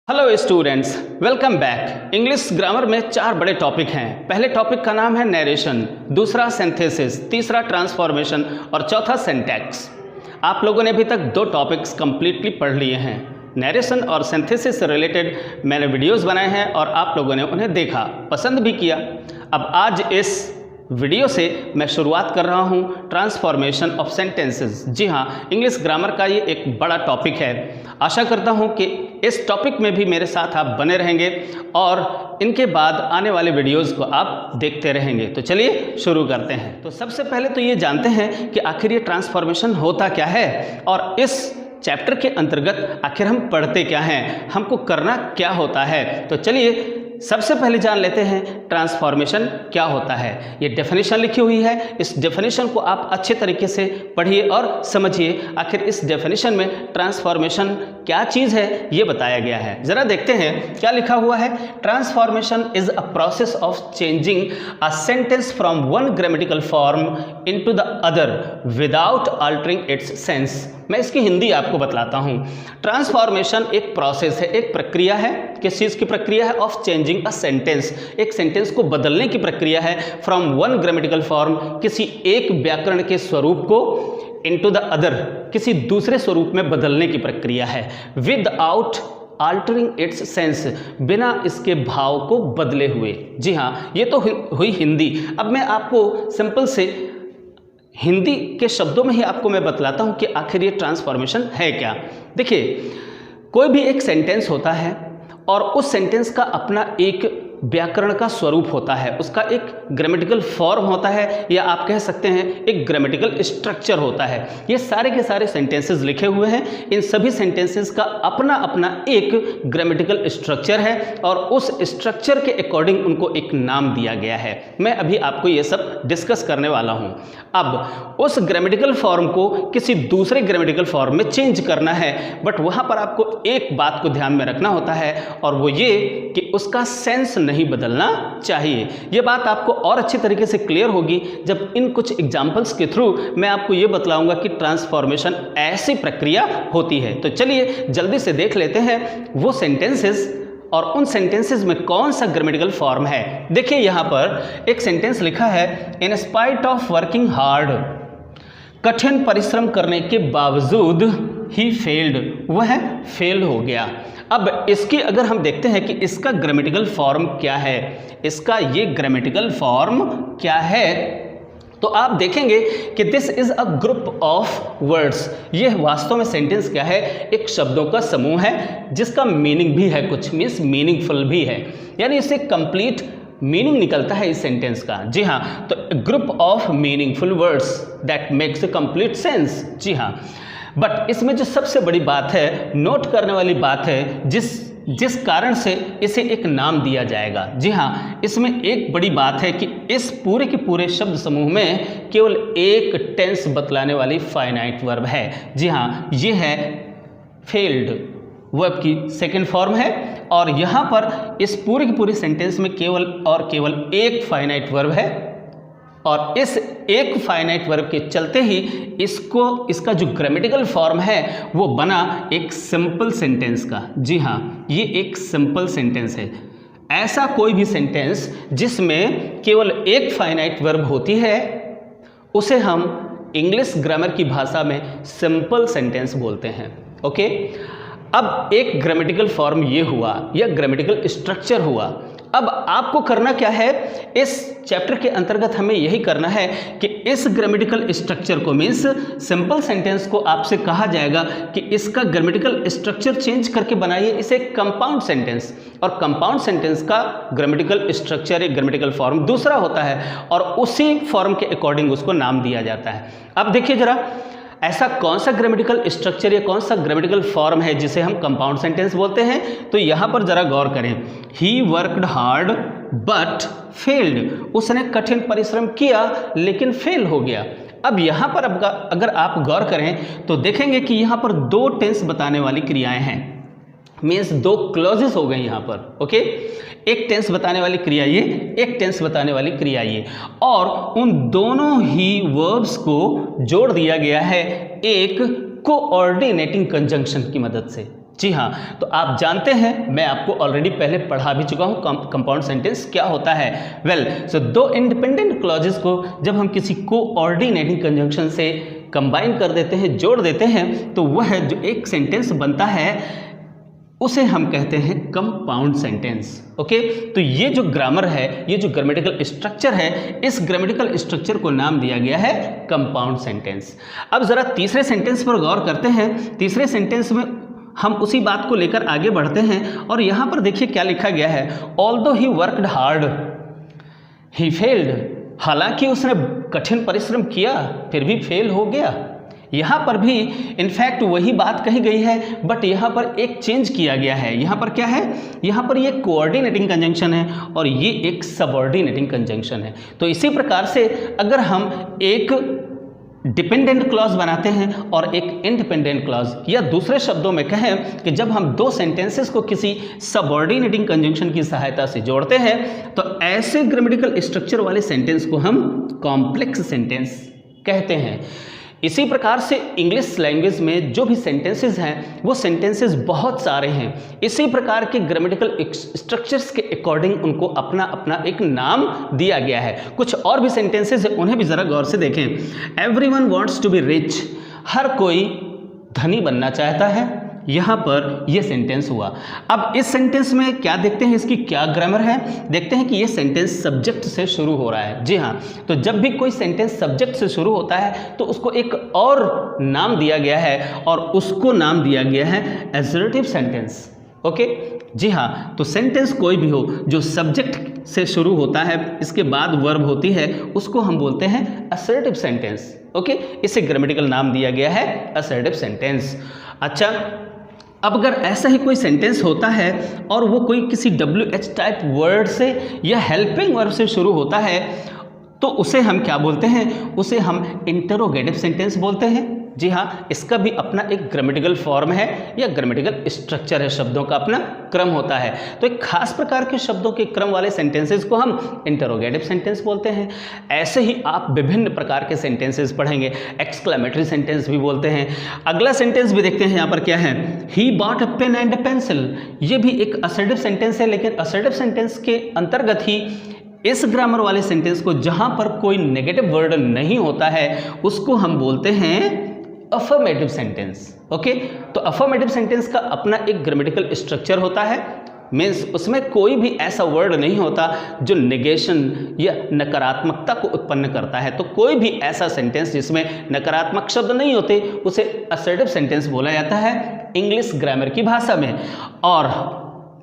Hello students, welcome back. English grammar में चार बड़े टॉपिक हैं। पहले टॉपिक का नाम है नरेशन, दूसरा सिंथेसिस, तीसरा ट्रांसफॉर्मेशन और चौथा सिंटैक्स। आप लोगों ने अभी तक दो टॉपिक्स कंप्लीटली पढ़ लिए हैं। नरेशन और सिंथेसिस से रिलेटेड मैंने वीडियोस बनाए हैं और आप लोगों ने उन्हें देखा, पसंद भी किया। अब आज इस वीडियो से मैं शुरुआत कर रहा हूँ ट्रांसफॉर्मेशन ऑफ सेंटेंसेस। जी हाँ, इंग्लिश ग्रामर का ये एक बड़ा टॉपिक है। आशा करता हूँ कि इस टॉपिक में भी मेरे साथ आप बने रहेंगे और इनके बाद आने वाले वीडियोस को आप देखते रहेंगे। तो चलिए शुरू करते हैं। तो सबसे पहले तो ये जानते हैं कि आखिर ये ट्रांसफॉर्मेशन होता क्या है और इस चैप्टर के अंतर्गत आखिर हम पढ़ते क्या हैं, हमको करना क्या होता है। तो चलिए सबसे पहले जान लेते हैं ट्रांसफॉर्मेशन क्या होता है। ये डेफिनेशन लिखी हुई है, इस डेफिनेशन को आप अच्छे तरीके से पढ़िए और समझिए आखिर इस डेफिनेशन में ट्रांसफॉर्मेशन क्या चीज़ है ये बताया गया है। ज़रा देखते हैं क्या लिखा हुआ है। Transformation is a process of changing a sentence from one grammatical form into the other without altering its sense. मैं इसकी हिंदी आपको बतलाता हूँ। ट्रांसफॉर्मेशन एक प्रोसेस है, एक प्रक्रिया है। किस चीज़ की प्रक्रिया है? ऑफ चेंजिंग अ सेंटेंस, एक सेंटेंस को बदलने की प्रक्रिया है। फ्रॉम वन ग्रामेटिकल फॉर्म, किसी एक व्याकरण के स्वरूप को इनटू द अदर, किसी दूसरे स्वरूप में बदलने की प्रक्रिया है। विदाउट अल्टरिंग इट्स सेंस, बिना इसके भाव को बदले हुए। जी हाँ, ये तो हुई हिंदी। अब मैं आपको सिंपल से हिंदी के शब्दों में ही आपको मैं बतलाता हूँ कि आखिर ये ट्रांसफॉर्मेशन है क्या। देखिए, कोई भी एक सेंटेंस होता है और उस सेंटेंस का अपना एक व्याकरण का स्वरूप होता है, उसका एक ग्रामेटिकल फॉर्म होता है, या आप कह सकते हैं एक ग्रामेटिकल स्ट्रक्चर होता है। ये सारे के सारे सेंटेंसेस लिखे हुए हैं। इन सभी सेंटेंसेस का अपना अपना एक ग्रामेटिकल स्ट्रक्चर है और उस स्ट्रक्चर के अकॉर्डिंग उनको एक नाम दिया गया है। मैं अभी आपको ये सब डिस्कस करने वाला हूँ। अब उस ग्रामेटिकल फॉर्म को किसी दूसरे ग्रामेटिकल फॉर्म में चेंज करना है, बट वहाँ पर आपको एक बात को ध्यान में रखना होता है और वो ये कि उसका सेंस नहीं बदलना चाहिए। ये बात आपको और अच्छी तरीके से क्लियर होगी जब इन कुछ एग्जाम्पल्स के थ्रू मैं आपको ये बतलाऊंगा कि ट्रांसफॉर्मेशन ऐसी प्रक्रिया होती है। तो चलिए जल्दी से देख लेते हैं वो सेंटेंसेस और उन सेंटेंसेस में कौन सा ग्रामेटिकल फॉर्म है। देखिए यहाँ पर एक सेंटेंस लिखा है, in spite of working hard, कठिन परिश्रम करने के बावजूद ही फेल्ड, वह फेल हो गया। अब इसकी अगर हम देखते हैं कि इसका ग्रामेटिकल फॉर्म क्या है, इसका ये ग्रामेटिकल फॉर्म क्या है, तो आप देखेंगे कि this is a group of words. ये वास्तव में सेंटेंस क्या है? एक शब्दों का समूह है जिसका मीनिंग भी है, कुछ मीन्स मीनिंगफुल भी है, यानी इससे कंप्लीट मीनिंग निकलता है इस सेंटेंस का। जी हाँ, तो group of meaningful words that makes a complete sense. जी हाँ, बट इसमें जो सबसे बड़ी बात है, नोट करने वाली बात है, जिस कारण से इसे एक नाम दिया जाएगा। जी हाँ, इसमें एक बड़ी बात है कि इस पूरे के पूरे शब्द समूह में केवल एक टेंस बतलाने वाली फाइनाइट वर्ब है। जी हाँ, ये है फेल्ड, वर्ब की सेकंड फॉर्म है और यहाँ पर इस पूरे के पूरे सेंटेंस में केवल और केवल एक फाइनाइट वर्ब है और इस एक फाइनाइट वर्ब के चलते ही इसका जो ग्रामेटिकल फॉर्म है वो बना एक सिंपल सेंटेंस का। जी हाँ, ये एक सिंपल सेंटेंस है। ऐसा कोई भी सेंटेंस जिसमें केवल एक फाइनाइट वर्ब होती है उसे हम इंग्लिश ग्रामर की भाषा में सिंपल सेंटेंस बोलते हैं। ओके, अब एक ग्रामेटिकल फॉर्म ये हुआ या ग्रामेटिकल स्ट्रक्चर हुआ। अब आपको करना क्या है, इस चैप्टर के अंतर्गत हमें यही करना है कि इस ग्रामेटिकल स्ट्रक्चर को, मीन्स सिंपल सेंटेंस को आपसे कहा जाएगा कि इसका ग्रामेटिकल स्ट्रक्चर चेंज करके बनाइए इसे कंपाउंड सेंटेंस। और कंपाउंड सेंटेंस का ग्रामेटिकल स्ट्रक्चर, एक ग्रामेटिकल फॉर्म दूसरा होता है और उसी फॉर्म के अकॉर्डिंग उसको नाम दिया जाता है। अब देखिए जरा, ऐसा कौन सा ग्रामेटिकल स्ट्रक्चर या कौन सा ग्रामेटिकल फॉर्म है जिसे हम कंपाउंड सेंटेंस बोलते हैं? तो यहाँ पर जरा गौर करें, he worked hard but failed, उसने कठिन परिश्रम किया लेकिन फेल हो गया। अब यहाँ पर अगर आप गौर करें तो देखेंगे कि यहाँ पर दो टेंस बताने वाली क्रियाएं हैं, मीन्स दो क्लॉजेस हो गए यहाँ पर। ओके, एक टेंस बताने वाली क्रिया ये, एक टेंस बताने वाली क्रिया ये, और उन दोनों ही वर्ब्स को जोड़ दिया गया है एक कोऑर्डिनेटिंग कंजंक्शन की मदद से। जी हाँ, तो आप जानते हैं, मैं आपको ऑलरेडी पहले पढ़ा भी चुका हूँ कंपाउंड सेंटेंस क्या होता है। वेल, सो दो इंडिपेंडेंट क्लॉजेस को जब हम किसी कोऑर्डिनेटिंग कंजंक्शन से कंबाइन कर देते हैं, जोड़ देते हैं, तो वह जो एक सेंटेंस बनता है उसे हम कहते हैं कंपाउंड सेंटेंस। ओके, तो ये जो ग्रामर है, ये जो ग्रामेटिकल स्ट्रक्चर है, इस ग्रामेटिकल स्ट्रक्चर को नाम दिया गया है कंपाउंड सेंटेंस। अब जरा तीसरे सेंटेंस पर गौर करते हैं। तीसरे सेंटेंस में हम उसी बात को लेकर आगे बढ़ते हैं और यहाँ पर देखिए क्या लिखा गया है, although he worked hard he failed. हालांकि उसने कठिन परिश्रम किया फिर भी फेल हो गया। यहाँ पर भी इनफैक्ट वही बात कही गई है, बट यहाँ पर एक चेंज किया गया है। यहाँ पर क्या है, यहाँ पर ये कोऑर्डिनेटिंग कंजंक्शन है और ये एक सबऑर्डिनेटिंग कंजंक्शन है। तो इसी प्रकार से अगर हम एक डिपेंडेंट क्लॉज बनाते हैं और एक इंडिपेंडेंट क्लॉज, या दूसरे शब्दों में कहें कि जब हम दो सेंटेंसेस को किसी सबऑर्डिनेटिंग कंजंक्शन की सहायता से जोड़ते हैं तो ऐसे ग्रामेटिकल स्ट्रक्चर वाले सेंटेंस को हम कॉम्प्लेक्स सेंटेंस कहते हैं। इसी प्रकार से इंग्लिश लैंग्वेज में जो भी सेंटेंसेस हैं वो सेंटेंसेस बहुत सारे हैं। इसी प्रकार के ग्रामेटिकल स्ट्रक्चर्स के अकॉर्डिंग उनको अपना अपना एक नाम दिया गया है। कुछ और भी सेंटेंसेस हैं, उन्हें भी ज़रा गौर से देखें। Everyone wants to be rich, हर कोई धनी बनना चाहता है। यहाँ पर ये सेंटेंस हुआ। अब इस सेंटेंस में क्या देखते हैं, इसकी क्या ग्रामर है, देखते हैं कि ये सेंटेंस सब्जेक्ट से शुरू हो रहा है। जी हाँ, तो जब भी कोई सेंटेंस सब्जेक्ट से शुरू होता है तो उसको एक और नाम दिया गया है और उसको नाम दिया गया है असर्टिव सेंटेंस। ओके, जी हाँ, तो सेंटेंस कोई भी हो जो सब्जेक्ट से शुरू होता है, इसके बाद वर्ब होती है, उसको हम बोलते हैं असर्टिव सेंटेंस। ओके, इसे ग्रामेटिकल नाम दिया गया है असर्टिव सेंटेंस। अच्छा, अब अगर ऐसा ही कोई सेंटेंस होता है और वो कोई किसी WH टाइप वर्ड से या हेल्पिंग वर्ब से शुरू होता है तो उसे हम क्या बोलते हैं, उसे हम इंटरोगेटिव सेंटेंस बोलते हैं। जी हाँ, इसका भी अपना एक ग्रामेटिकल फॉर्म है या ग्रामेटिकल स्ट्रक्चर है, शब्दों का अपना क्रम होता है। तो एक खास प्रकार के शब्दों के क्रम वाले सेंटेंसेस को हम इंटरोगेटिव सेंटेंस बोलते हैं। ऐसे ही आप विभिन्न प्रकार के सेंटेंसेस पढ़ेंगे, एक्सक्लेमेटरी सेंटेंस भी बोलते हैं। अगला सेंटेंस भी देखते हैं, यहाँ पर क्या है, he bought a pen and a pencil. ये भी एक असर्टिव सेंटेंस है, लेकिन असर्टिव सेंटेंस के अंतर्गत ही इस ग्रामर वाले सेंटेंस को जहां पर कोई नेगेटिव वर्ड नहीं होता है उसको हम बोलते हैं अफर्मेटिव सेंटेंस। ओके, तो अफर्मेटिव सेंटेंस का अपना एक ग्रामेटिकल स्ट्रक्चर होता है, मीन्स उसमें कोई भी ऐसा वर्ड नहीं होता जो नेगेशन या नकारात्मकता को उत्पन्न करता है। तो कोई भी ऐसा सेंटेंस जिसमें नकारात्मक शब्द नहीं होते उसे असर्टिव सेंटेंस बोला जाता है इंग्लिश ग्रामर की भाषा में। और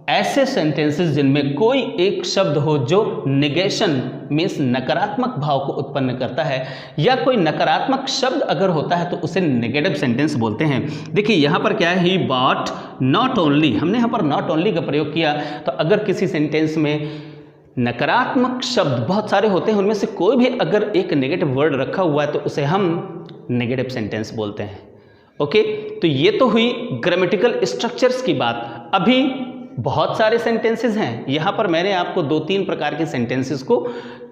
ऐसे सेंटेंसेस जिनमें कोई एक शब्द हो जो नेगेशन मीन्स नकारात्मक भाव को उत्पन्न करता है, या कोई नकारात्मक शब्द अगर होता है तो उसे नेगेटिव सेंटेंस बोलते हैं। देखिए यहाँ पर क्या है, ही बॉट नॉट ओनली, हमने यहाँ पर नॉट ओनली का प्रयोग किया। तो अगर किसी सेंटेंस में नकारात्मक शब्द बहुत सारे होते हैं, उनमें से कोई भी अगर एक नेगेटिव वर्ड रखा हुआ है तो उसे हम नेगेटिव सेंटेंस बोलते हैं। ओके, तो ये तो हुई ग्रामेटिकल स्ट्रक्चर्स की बात। अभी बहुत सारे सेंटेंसेस हैं, यहाँ पर मैंने आपको 2-3 प्रकार के सेंटेंसेस को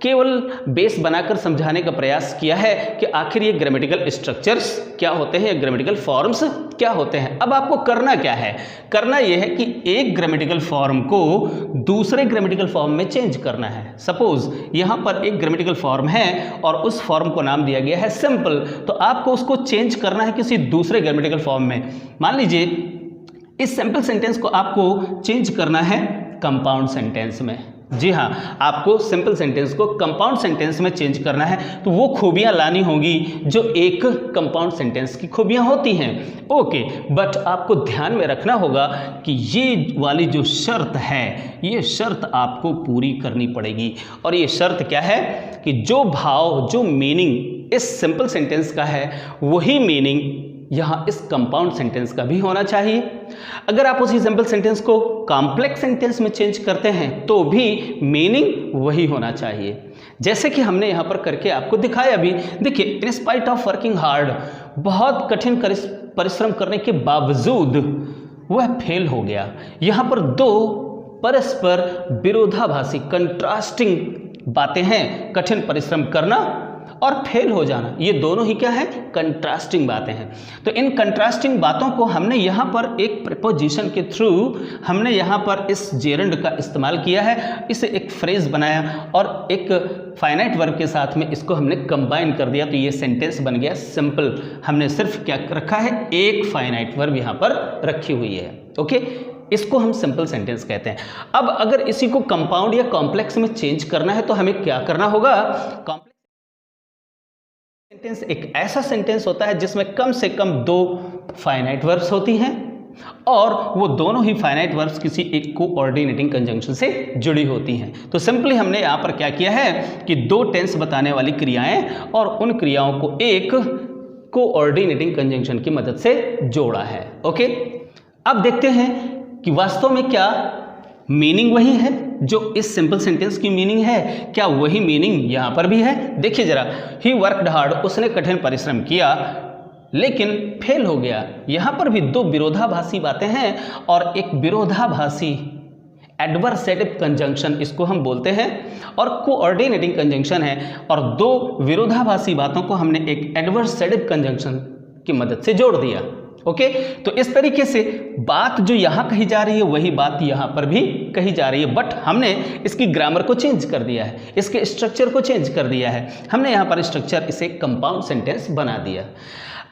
केवल बेस बनाकर समझाने का प्रयास किया है कि आखिर ये ग्रामेटिकल स्ट्रक्चर्स क्या होते हैं, ग्रामेटिकल फॉर्म्स क्या होते हैं। अब आपको करना क्या है, करना यह है कि एक ग्रामेटिकल फॉर्म को दूसरे ग्रामेटिकल फॉर्म में चेंज करना है। सपोज यहाँ पर एक ग्रामेटिकल फॉर्म है और उस फॉर्म को नाम दिया गया है सिंपल, तो आपको उसको चेंज करना है किसी दूसरे ग्रामेटिकल फॉर्म में। मान लीजिए इस सिंपल सेंटेंस को आपको चेंज करना है कंपाउंड सेंटेंस में। जी हाँ, आपको सिंपल सेंटेंस को कंपाउंड सेंटेंस में चेंज करना है, तो वो खूबियां लानी होगी जो एक कंपाउंड सेंटेंस की खूबियां होती हैं। ओके, बट आपको ध्यान में रखना होगा कि ये वाली जो शर्त है, ये शर्त आपको पूरी करनी पड़ेगी। और ये शर्त क्या है कि जो भाव, जो मीनिंग इस सिंपल सेंटेंस का है वही मीनिंग यहाँ इस कंपाउंड सेंटेंस का भी होना चाहिए। अगर आप उसी सिंपल सेंटेंस को कॉम्प्लेक्स सेंटेंस में चेंज करते हैं तो भी मीनिंग वही होना चाहिए, जैसे कि हमने यहाँ पर करके आपको दिखाया भी। देखिए, in spite of working hard, बहुत कठिन परिश्रम करने के बावजूद वह फेल हो गया। यहाँ पर दो परस्पर विरोधाभासी कंट्रास्टिंग बातें हैं, कठिन परिश्रम करना और फेल हो जाना, ये दोनों ही क्या है, कंट्रास्टिंग बातें हैं। तो इन कंट्रास्टिंग बातों को हमने यहाँ पर एक प्रीपोजिशन के थ्रू हमने यहाँ पर इस जेरंड का इस्तेमाल किया है, इसे एक फ्रेज बनाया और एक फाइनाइट वर्ब के साथ में इसको हमने कंबाइन कर दिया, तो ये सेंटेंस बन गया सिंपल। हमने सिर्फ क्या रखा है, एक फाइनाइट वर्ब यहाँ पर रखी हुई है। ओके, इसको हम सिंपल सेंटेंस कहते हैं। अब अगर इसी को कंपाउंड या कॉम्प्लेक्स में चेंज करना है तो हमें क्या करना होगा, कॉम्प्लेक्स सेंटेंस एक ऐसा सेंटेंस होता है जिसमें कम से कम दो फाइनाइट वर्ब्स होती हैं और वो दोनों ही फाइनाइट वर्ब्स किसी एक कोऑर्डिनेटिंग कंजंक्शन से जुड़ी होती हैं। तो सिंपली हमने यहाँ पर क्या किया है कि दो टेंस बताने वाली क्रियाएं और उन क्रियाओं को एक कोऑर्डिनेटिंग कंजंक्शन की मदद से जोड़ा है। ओके, अब देखते हैं कि वास्तव में क्या मीनिंग वही है जो इस सिंपल सेंटेंस की मीनिंग है, क्या वही मीनिंग यहाँ पर भी है। देखिए जरा, ही वर्कड हार्ड, उसने कठिन परिश्रम किया लेकिन फेल हो गया। यहाँ पर भी दो विरोधाभासी बातें हैं और एक विरोधाभासी एडवर्सेटिव कंजंक्शन इसको हम बोलते हैं और कोऑर्डिनेटिंग कंजंक्शन है, और दो विरोधाभासी बातों को हमने एक एडवर्सेटिव कंजंक्शन की मदद से जोड़ दिया। ओके, तो इस तरीके से बात जो यहाँ कही जा रही है वही बात यहाँ पर भी कही जा रही है, बट हमने इसकी ग्रामर को चेंज कर दिया है, इसके स्ट्रक्चर को चेंज कर दिया है। हमने यहाँ पर स्ट्रक्चर इसे कंपाउंड सेंटेंस बना दिया।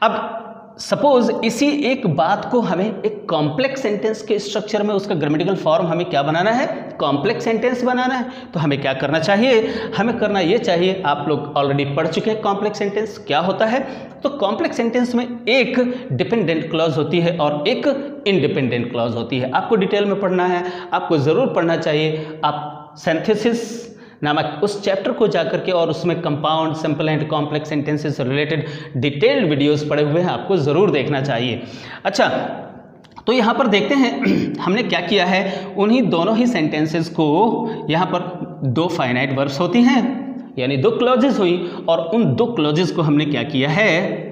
अब सपोज इसी एक बात को हमें एक कॉम्प्लेक्स सेंटेंस के स्ट्रक्चर में, उसका ग्रामेटिकल फॉर्म हमें क्या बनाना है, कॉम्प्लेक्स सेंटेंस बनाना है। तो हमें क्या करना चाहिए, हमें करना ये चाहिए, आप लोग ऑलरेडी पढ़ चुके हैं कॉम्प्लेक्स सेंटेंस क्या होता है। तो कॉम्प्लेक्स सेंटेंस में एक डिपेंडेंट क्लॉज होती है और एक इंडिपेंडेंट क्लॉज होती है। आपको डिटेल में पढ़ना है, आपको ज़रूर पढ़ना चाहिए। आप सिंथेसिस नामक उस चैप्टर को जाकर के और उसमें compound, simple and complex sentences से रिलेटेड डिटेल्ड वीडियोस पड़े हुए हैं, आपको ज़रूर देखना चाहिए। अच्छा, तो यहाँ पर देखते हैं हमने क्या किया है, उन्हीं दोनों ही सेंटेंसेस को यहाँ पर दो फाइनाइट वर्ब्स होती हैं यानी दो क्लॉजेस हुई, और उन दो क्लॉजेस को हमने क्या किया है,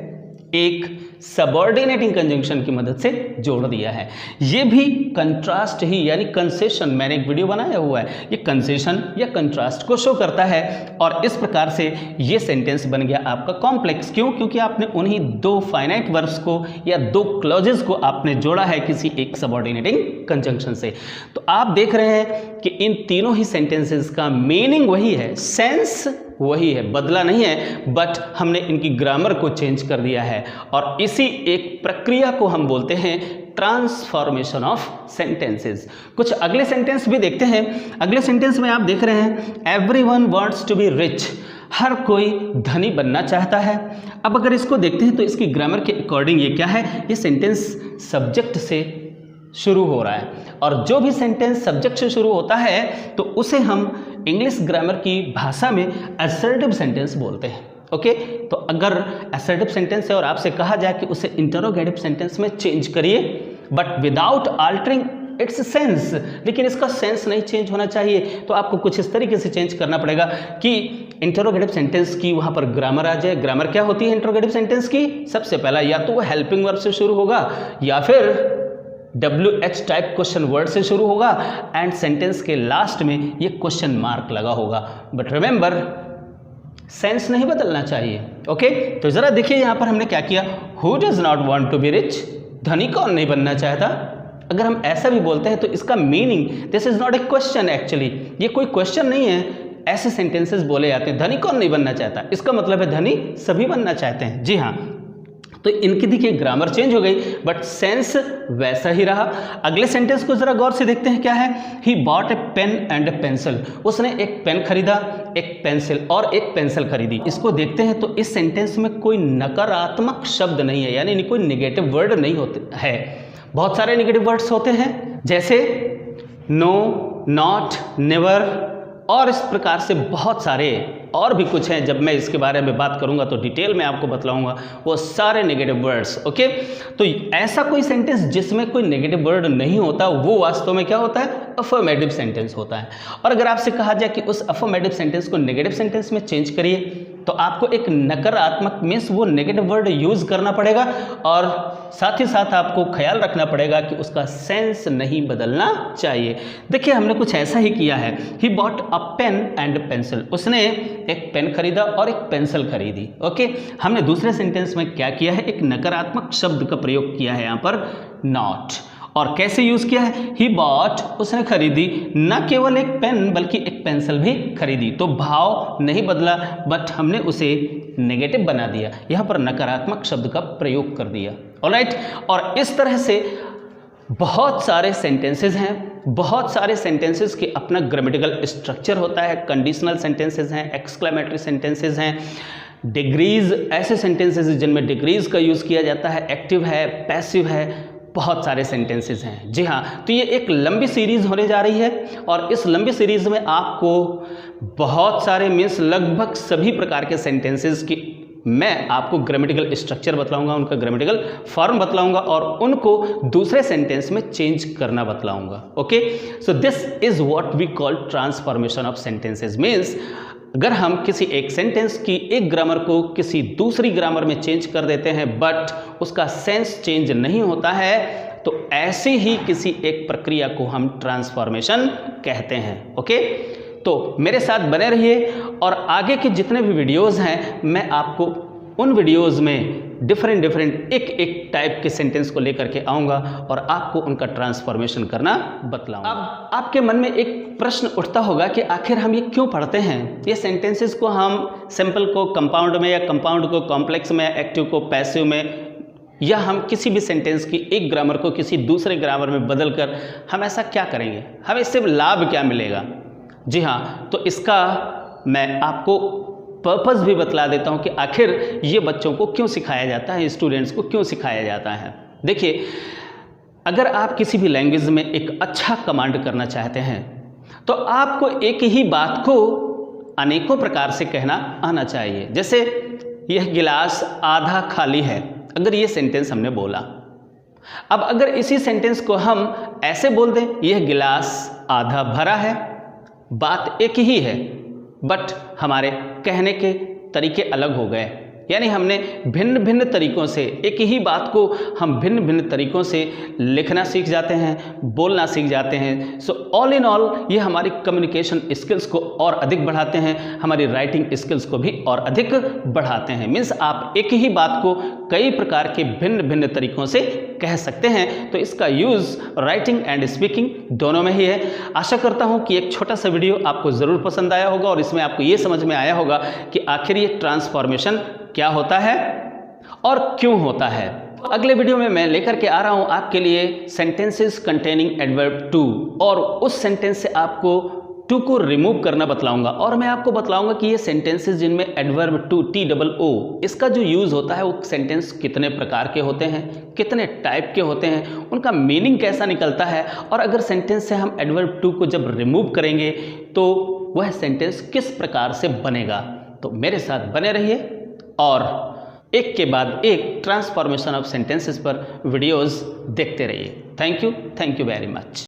एक सबऑर्डिनेटिंग कंजंक्शन की मदद से जोड़ दिया है। ये भी कंट्रास्ट ही यानी कंसेशन, मैंने एक वीडियो बनाया हुआ है, ये कंसेशन या कंट्रास्ट को शो करता है, और इस प्रकार से ये सेंटेंस बन गया आपका कॉम्प्लेक्स। क्यों? क्योंकि आपने उन्हीं दो फाइनाइट वर्ब्स को या दो क्लॉजेस को आपने जोड़ा है किसी एक सबऑर्डिनेटिंग कंजंक्शन से। तो आप देख रहे हैं कि इन तीनों ही सेंटेंसेस का मीनिंग वही है, सेंस वही है, बदला नहीं है, बट हमने इनकी ग्रामर को चेंज कर दिया है, और इसी एक प्रक्रिया को हम बोलते हैं ट्रांसफॉर्मेशन ऑफ सेंटेंसेस। कुछ अगले सेंटेंस भी देखते हैं। अगले सेंटेंस में आप देख रहे हैं, everyone wants to be rich, हर कोई धनी बनना चाहता है। अब अगर इसको देखते हैं तो इसकी ग्रामर के अकॉर्डिंग ये क्या है, ये सेंटेंस सब्जेक्ट से शुरू हो रहा है, और जो भी सेंटेंस सब्जेक्ट से शुरू होता है तो उसे हम इंग्लिश ग्रामर की भाषा में असर्टिव सेंटेंस बोलते हैं। ओके, तो अगर असर्टिव सेंटेंस है और आपसे कहा जाए कि उसे इंटरोगेटिव सेंटेंस में चेंज करिए but without altering its sense, लेकिन इसका सेंस नहीं चेंज होना चाहिए, तो आपको कुछ इस तरीके से चेंज करना पड़ेगा कि इंटरोगेटिव सेंटेंस की वहाँ पर ग्रामर आ जाए। ग्रामर क्या होती है इंटरोगेटिव सेंटेंस की? सबसे पहला या तो वो हेल्पिंग वर्ब से शुरू होगा या फिर WH टाइप क्वेश्चन वर्ड से शुरू होगा, एंड सेंटेंस के लास्ट में ये क्वेश्चन मार्क लगा होगा। बट रिमेंबर, सेंस नहीं बदलना चाहिए। ओके, तो जरा देखिए यहाँ पर हमने क्या किया, who does not want to be rich, धनी कौन नहीं बनना चाहता। अगर हम ऐसा भी बोलते हैं तो इसका meaning, this is not a question, actually ये कोई क्वेश्चन नहीं है। ऐसे सेंटेंसेस बोले जाते हैं, धनी कौन नहीं बनना चाहता, इसका मतलब है धनी सभी बनना चाहते हैं। जी हाँ, तो इनकी देखिए ग्रामर चेंज हो गई बट सेंस वैसा ही रहा। अगले सेंटेंस को जरा गौर से देखते हैं क्या है, he bought a pen and a pencil, उसने एक पेन खरीदा, एक पेंसिल और एक पेंसिल खरीदी। इसको देखते हैं तो इस सेंटेंस में कोई नकारात्मक शब्द नहीं है, यानी कोई निगेटिव वर्ड नहीं होते है। बहुत सारे निगेटिव वर्ड्स होते हैं जैसे नो, नॉट, नेवर, और इस प्रकार से बहुत सारे और भी कुछ हैं। जब मैं इसके बारे में बात करूंगा तो डिटेल में आपको बतलाऊंगा वो सारे नेगेटिव वर्ड्स। ओके, तो ऐसा कोई सेंटेंस जिसमें कोई नेगेटिव वर्ड नहीं होता वो वास्तव में क्या होता है, अफर्मेटिव सेंटेंस होता है। और अगर आपसे कहा जाए कि उस अफर्मेटिव सेंटेंस को नेगेटिव सेंटेंस में चेंज करिए तो आपको एक नकारात्मक मीन्स वो नेगेटिव वर्ड यूज़ करना पड़ेगा और साथ ही साथ आपको ख्याल रखना पड़ेगा कि उसका सेंस नहीं बदलना चाहिए। देखिए हमने कुछ ऐसा ही किया है, he bought a pen and pencil, उसने एक पेन खरीदा और एक पेंसिल खरीदी। ओके, हमने दूसरे सेंटेंस में क्या किया है, एक नकारात्मक शब्द का प्रयोग किया है यहाँ पर नॉट। और कैसे यूज किया है, ही बॉट, उसने खरीदी न केवल एक पेन बल्कि एक पेंसिल भी खरीदी। तो भाव नहीं बदला बट हमने उसे नेगेटिव बना दिया, यहाँ पर नकारात्मक शब्द का प्रयोग कर दिया। ऑलराइट, और इस तरह से बहुत सारे सेंटेंसेस हैं, बहुत सारे सेंटेंसेस के अपना ग्रामेटिकल स्ट्रक्चर होता है। कंडीशनल सेंटेंसेस हैं, एक्सक्लेमेटरी सेंटेंसेस हैं, डिग्रीज, ऐसे सेंटेंसेस जिनमें डिग्रीज का यूज़ किया जाता है, एक्टिव है, पैसिव है, बहुत सारे सेंटेंसेस हैं। जी हाँ, तो ये एक लंबी सीरीज़ होने जा रही है और इस लंबी सीरीज़ में आपको बहुत सारे मीन्स लगभग सभी प्रकार के सेंटेंसेस की मैं आपको ग्रामेटिकल स्ट्रक्चर बतलाऊंगा, उनका ग्रामेटिकल फॉर्म बतलाऊंगा और उनको दूसरे सेंटेंस में चेंज करना बतलाऊंगा। Okay, so this is what we call transformation of sentences. Means अगर हम किसी एक सेंटेंस की एक ग्रामर को किसी दूसरी ग्रामर में चेंज कर देते हैं बट उसका सेंस चेंज नहीं होता है, तो ऐसे ही किसी एक प्रक्रिया को हम ट्रांसफॉर्मेशन कहते हैं। ओके, तो मेरे साथ बने रहिए और आगे के जितने भी वीडियोस हैं मैं आपको उन वीडियोस में डिफरेंट एक टाइप के सेंटेंस को लेकर के आऊँगा और आपको उनका ट्रांसफॉर्मेशन करना बतलाऊंगा। अब आपके मन में एक प्रश्न उठता होगा कि आखिर हम ये क्यों पढ़ते हैं, ये सेंटेंसेस को हम सिंपल को कंपाउंड में या कंपाउंड को कॉम्प्लेक्स में, एक्टिव को पैसिव में, या हम किसी भी सेंटेंस की एक ग्रामर को किसी दूसरे ग्रामर में बदल कर हम ऐसा क्या करेंगे, हमें इससे लाभ क्या मिलेगा। जी हाँ, तो इसका मैं आपको पर्पस भी बतला देता हूँ कि आखिर ये बच्चों को क्यों सिखाया जाता है, स्टूडेंट्स को क्यों सिखाया जाता है। देखिए, अगर आप किसी भी लैंग्वेज में एक अच्छा कमांड करना चाहते हैं तो आपको एक ही बात को अनेकों प्रकार से कहना आना चाहिए। जैसे यह गिलास आधा खाली है, अगर ये सेंटेंस हमने बोला, अब अगर इसी सेंटेंस को हम ऐसे बोल दें, यह गिलास आधा भरा है, बात एक ही है बट हमारे कहने के तरीके अलग हो गए। यानी हमने भिन्न भिन्न तरीकों से एक ही बात को हम भिन्न भिन्न तरीकों से लिखना सीख जाते हैं, बोलना सीख जाते हैं। सो ऑल इन ऑल ये हमारी कम्युनिकेशन स्किल्स को और अधिक बढ़ाते हैं, हमारी राइटिंग स्किल्स को भी और अधिक बढ़ाते हैं। मीन्स आप एक ही बात को कई प्रकार के भिन्न भिन्न तरीकों से कह सकते हैं। तो इसका यूज़ राइटिंग एंड स्पीकिंग दोनों में ही है। आशा करता हूँ कि एक छोटा सा वीडियो आपको ज़रूर पसंद आया होगा और इसमें आपको ये समझ में आया होगा कि आखिर ये ट्रांसफॉर्मेशन क्या होता है और क्यों होता है। अगले वीडियो में मैं लेकर के आ रहा हूं आपके लिए सेंटेंसेस कंटेनिंग एडवर्ब टू, और उस सेंटेंस से आपको टू को रिमूव करना बतलाऊंगा और मैं आपको बतलाऊंगा कि ये सेंटेंसेस जिनमें एडवर्ब टू TOO इसका जो यूज़ होता है वो सेंटेंस कितने प्रकार के होते हैं, कितने टाइप के होते हैं, उनका मीनिंग कैसा निकलता है, और अगर सेंटेंस से हम एडवर्ब टू को जब रिमूव करेंगे तो वह सेंटेंस किस प्रकार से बनेगा। तो मेरे साथ बने रहिए और एक के बाद एक ट्रांसफॉर्मेशन ऑफ सेंटेंसेस पर वीडियोस देखते रहिए। Thank you very much.